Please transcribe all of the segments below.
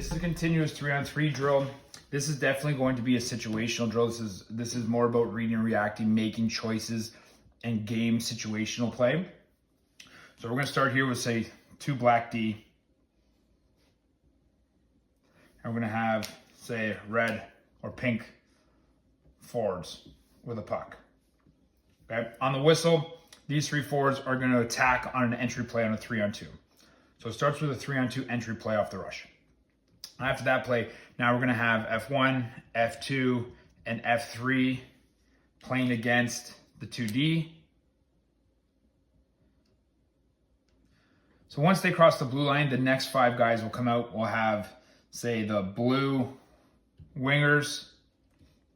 This is a continuous 3-on-3 drill. This is definitely going to be a situational drill. This is more about reading and reacting, making choices, and game situational play. So we're going to start here with, say, 2 black D. And we're going to have, say, red or pink forwards with a puck. Okay. On the whistle, these 3 forwards are going to attack on an entry play on a 3-on-2. So it starts with a 3-on-2 entry play off the rush. After that play, now we're going to have F1, F2, and F3 playing against the 2D. So once they cross the blue line, the next 5 guys will come out. We'll have, say, the blue wingers,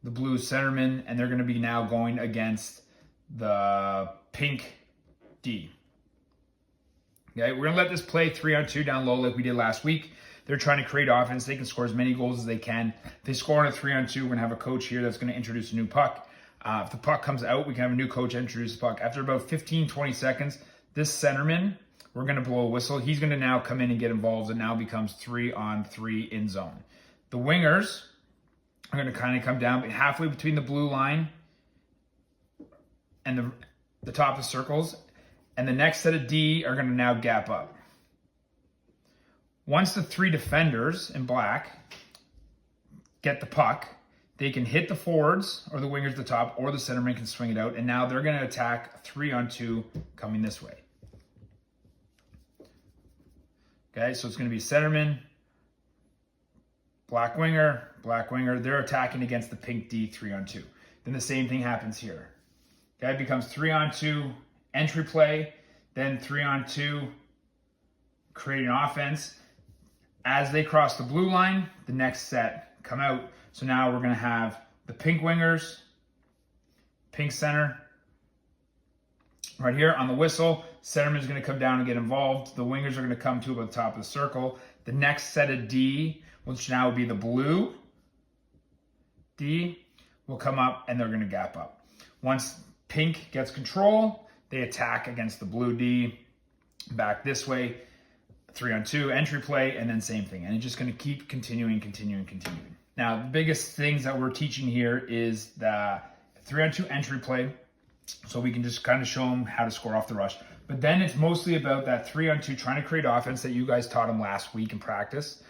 the blue centerman, and they're going to be now going against the pink D. Okay, we're going to let this play 3-on-2 down low like we did last week. They're trying to create offense. They can score as many goals as they can. If they score on a 3-on-2, we're going to have a coach here that's going to introduce a new puck. If the puck comes out, we can have a new coach introduce the puck. After about 15, 20 seconds, this centerman, we're going to blow a whistle. He's going to now come in and get involved. It now becomes 3-on-3 in zone. The wingers are going to kind of come down halfway between the blue line and the top of the circles. And the next set of D are going to now gap up. Once the 3 defenders in black get the puck, they can hit the forwards or the wingers at the top, or the centerman can swing it out. And now they're going to attack 3-on-2 coming this way. Okay, so it's going to be centerman, black winger. They're attacking against the pink D 3-on-2. Then the same thing happens here. Okay, it becomes 3-on-2 entry play, then 3-on-2 creating offense. As they cross the blue line, the next set come out. So now we're going to have the pink wingers, pink center. Right here on the whistle, centerman is going to come down and get involved. The wingers are going to come to about the top of the circle. The next set of D, which now would be the blue D, will come up and they're going to gap up. Once pink gets control, they attack against the blue D back this way. 3-on-2 entry play, and then same thing. And it's just going to keep continuing. Now, the biggest things that we're teaching here is the 3-on-2 entry play, so we can just kind of show them how to score off the rush. But then it's mostly about that 3-on-2 trying to create offense that you guys taught them last week in practice.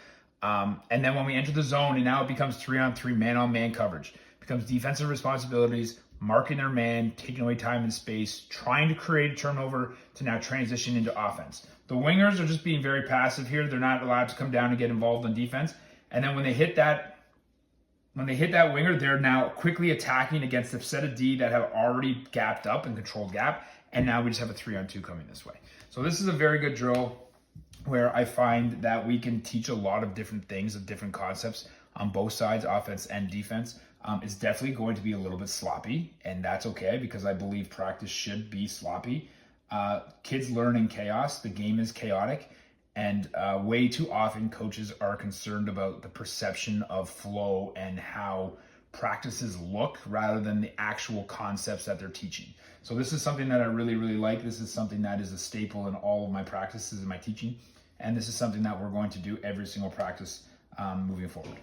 And then when we enter the zone, and now it becomes 3-on-3 man-on-man coverage. It becomes defensive responsibilities, marking their man, taking away time and space, trying to create a turnover to now transition into offense. The wingers are just being very passive here. They're not allowed to come down and get involved on defense. And then when they hit that winger, they're now quickly attacking against the set of D that have already gapped up and controlled gap. And now we just have a 3-on-2 coming this way. So this is a very good drill where I find that we can teach a lot of different things, of different concepts on both sides, offense and defense. It's definitely going to be a little bit sloppy, and that's okay because I believe practice should be sloppy. Kids learn in chaos. The game is chaotic, and way too often coaches are concerned about the perception of flow and how practices look rather than the actual concepts that they're teaching. So this is something that I really, really like. This is something that is a staple in all of my practices and my teaching, and this is something that we're going to do every single practice moving forward.